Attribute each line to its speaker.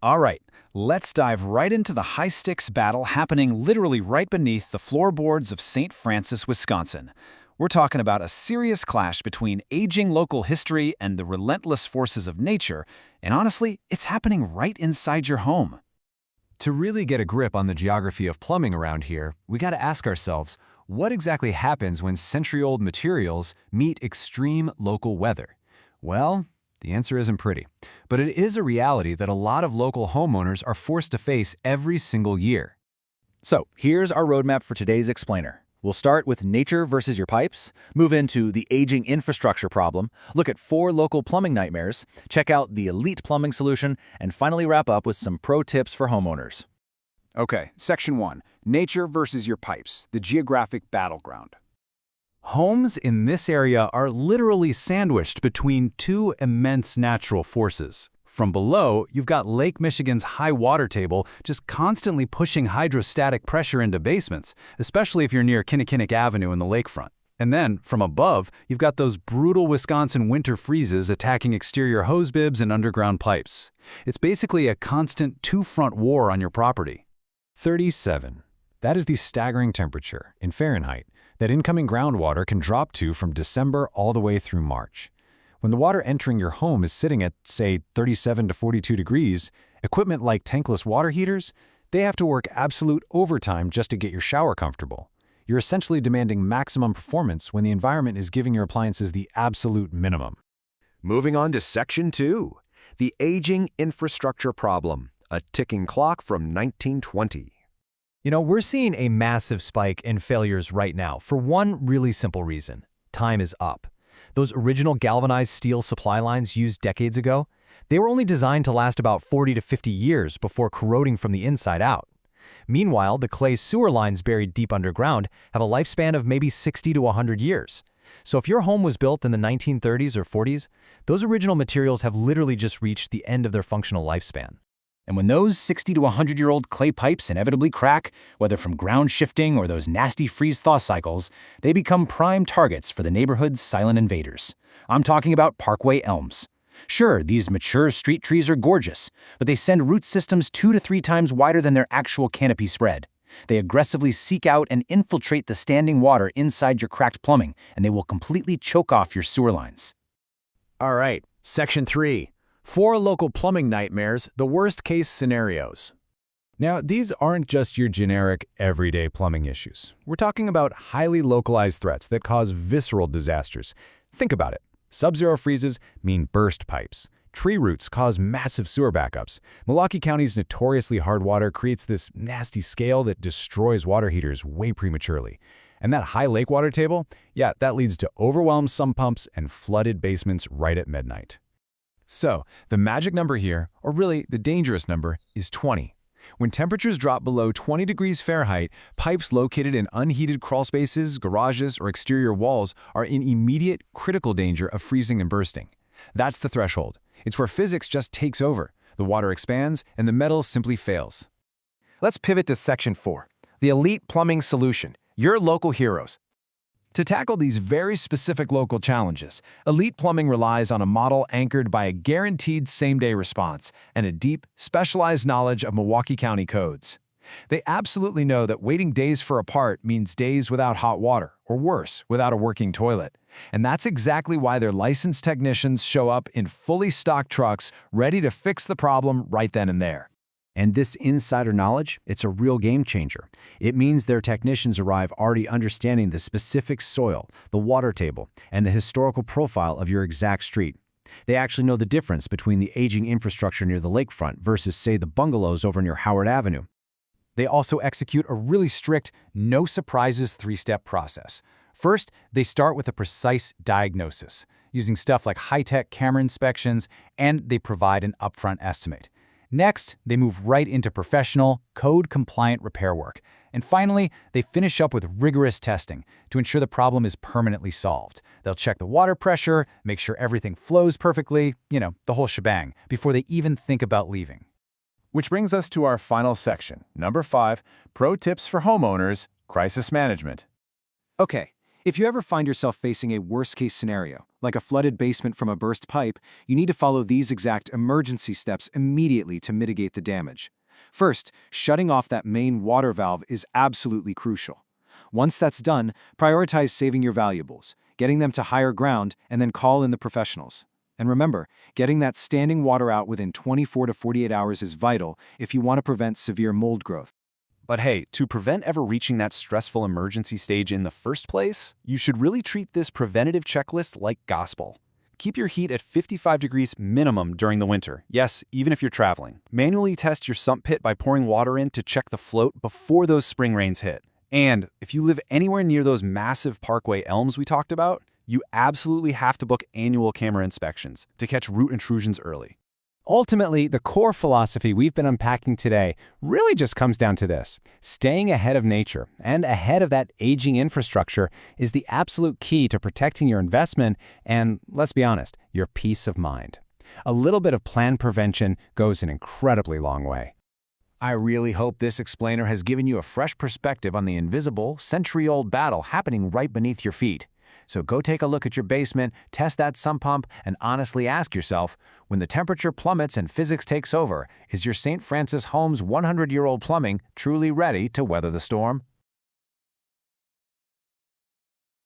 Speaker 1: All right, let's dive right into the high-stakes battle happening literally right beneath the floorboards of St. Francis, Wisconsin. We're talking about a serious clash between aging local history and the relentless forces of nature, and honestly, it's happening right inside your home.
Speaker 2: To really get a grip on the geography of plumbing around here, we got to ask ourselves, what exactly happens when century-old materials meet extreme local weather? Well, the answer isn't pretty, but it is a reality that a lot of local homeowners are forced to face every single year.
Speaker 1: So, here's our roadmap for today's explainer. We'll start with nature versus your pipes, move into the aging infrastructure problem, look at 4 local plumbing nightmares, check out the elite plumbing solution, and finally wrap up with some pro tips for homeowners. Okay, Section 1, Nature versus your pipes, the geographic battleground.
Speaker 2: Homes in this area are literally sandwiched between two immense natural forces. From below, you've got Lake Michigan's high water table just constantly pushing hydrostatic pressure into basements, especially if you're near Kinnickinnick Avenue in the lakefront. And then, from above, you've got those brutal Wisconsin winter freezes attacking exterior hose bibs and underground pipes. It's basically a constant two-front war on your property. 37. That is the staggering temperature, in Fahrenheit, that incoming groundwater can drop to from December all the way through March. When the water entering your home is sitting at, say, 37 to 42 degrees, equipment like tankless water heaters, they have to work absolute overtime just to get your shower comfortable. You're essentially demanding maximum performance when the environment is giving your appliances the absolute minimum.
Speaker 3: Moving on to Section 2, the aging infrastructure problem, a ticking clock from 1920.
Speaker 4: We're seeing a massive spike in failures right now for one really simple reason. Time is up. Those original galvanized steel supply lines used decades ago, they were only designed to last about 40 to 50 years before corroding from the inside out. Meanwhile, the clay sewer lines buried deep underground have a lifespan of maybe 60 to 100 years. So if your home was built in the 1930s or 40s, those original materials have literally just reached the end of their functional lifespan.
Speaker 1: And when those 60 to 100-year-old clay pipes inevitably crack, whether from ground shifting or those nasty freeze-thaw cycles, they become prime targets for the neighborhood's silent invaders. I'm talking about Parkway elms. Sure, these mature street trees are gorgeous, but they send root systems 2 to 3 times wider than their actual canopy spread. They aggressively seek out and infiltrate the standing water inside your cracked plumbing, and they will completely choke off your sewer lines.
Speaker 2: All right, Section 3. 4 local plumbing nightmares, the worst-case scenarios. Now, these aren't just your generic, everyday plumbing issues. We're talking about highly localized threats that cause visceral disasters. Think about it. Sub-zero freezes mean burst pipes. Tree roots cause massive sewer backups. Milwaukee County's notoriously hard water creates this nasty scale that destroys water heaters way prematurely. And that high lake water table, yeah, that leads to overwhelmed sump pumps and flooded basements right at midnight. So, the magic number here, or really the dangerous number, is 20. When temperatures drop below 20 degrees Fahrenheit, pipes located in unheated crawl spaces, garages, or exterior walls are in immediate, critical danger of freezing and bursting. That's the threshold. It's where physics just takes over. The water expands, and the metal simply fails.
Speaker 4: Let's pivot to Section 4, the elite plumbing solution, your local heroes. To tackle these very specific local challenges, Elite Plumbing relies on a model anchored by a guaranteed same-day response and a deep, specialized knowledge of Milwaukee County codes. They absolutely know that waiting days for a part means days without hot water, or worse, without a working toilet. And that's exactly why their licensed technicians show up in fully stocked trucks ready to fix the problem right then and there.
Speaker 1: And this insider knowledge, it's a real game changer. It means their technicians arrive already understanding the specific soil, the water table, and the historical profile of your exact street. They actually know the difference between the aging infrastructure near the lakefront versus, say, the bungalows over near Howard Avenue.
Speaker 2: They also execute a really strict, no-surprises 3-step process. First, they start with a precise diagnosis, using stuff like high-tech camera inspections, and they provide an upfront estimate. Next, they move right into professional, code-compliant repair work. And finally, they finish up with rigorous testing to ensure the problem is permanently solved. They'll check the water pressure, make sure everything flows perfectly, the whole shebang, before they even think about leaving.
Speaker 3: Which brings us to our final section, number 5, Pro Tips for Homeowners, Crisis Management.
Speaker 4: Okay,
Speaker 1: If you ever find yourself facing a worst-case scenario, like a flooded basement from a burst pipe, you need to follow these exact emergency steps immediately to mitigate the damage. First, shutting off that main water valve is absolutely crucial. Once that's done, prioritize saving your valuables, getting them to higher ground, and then call in the professionals. And remember, getting that standing water out within 24 to 48 hours is vital if you want to prevent severe mold growth.
Speaker 2: But hey, to prevent ever reaching that stressful emergency stage in the first place, you should really treat this preventative checklist like gospel. Keep your heat at 55 degrees minimum during the winter. Yes, even if you're traveling. Manually test your sump pit by pouring water in to check the float before those spring rains hit. And if you live anywhere near those massive parkway elms we talked about, you absolutely have to book annual camera inspections to catch root intrusions early.
Speaker 4: Ultimately, the core philosophy we've been unpacking today really just comes down to this. Staying ahead of nature and ahead of that aging infrastructure is the absolute key to protecting your investment and, let's be honest, your peace of mind. A little bit of planned prevention goes an incredibly long way. I really hope this explainer has given you a fresh perspective on the invisible, century-old battle happening right beneath your feet. So go take a look at your basement, test that sump pump, and honestly ask yourself, when the temperature plummets and physics takes over, is your St. Francis Home's 100-year-old plumbing truly ready to weather the storm?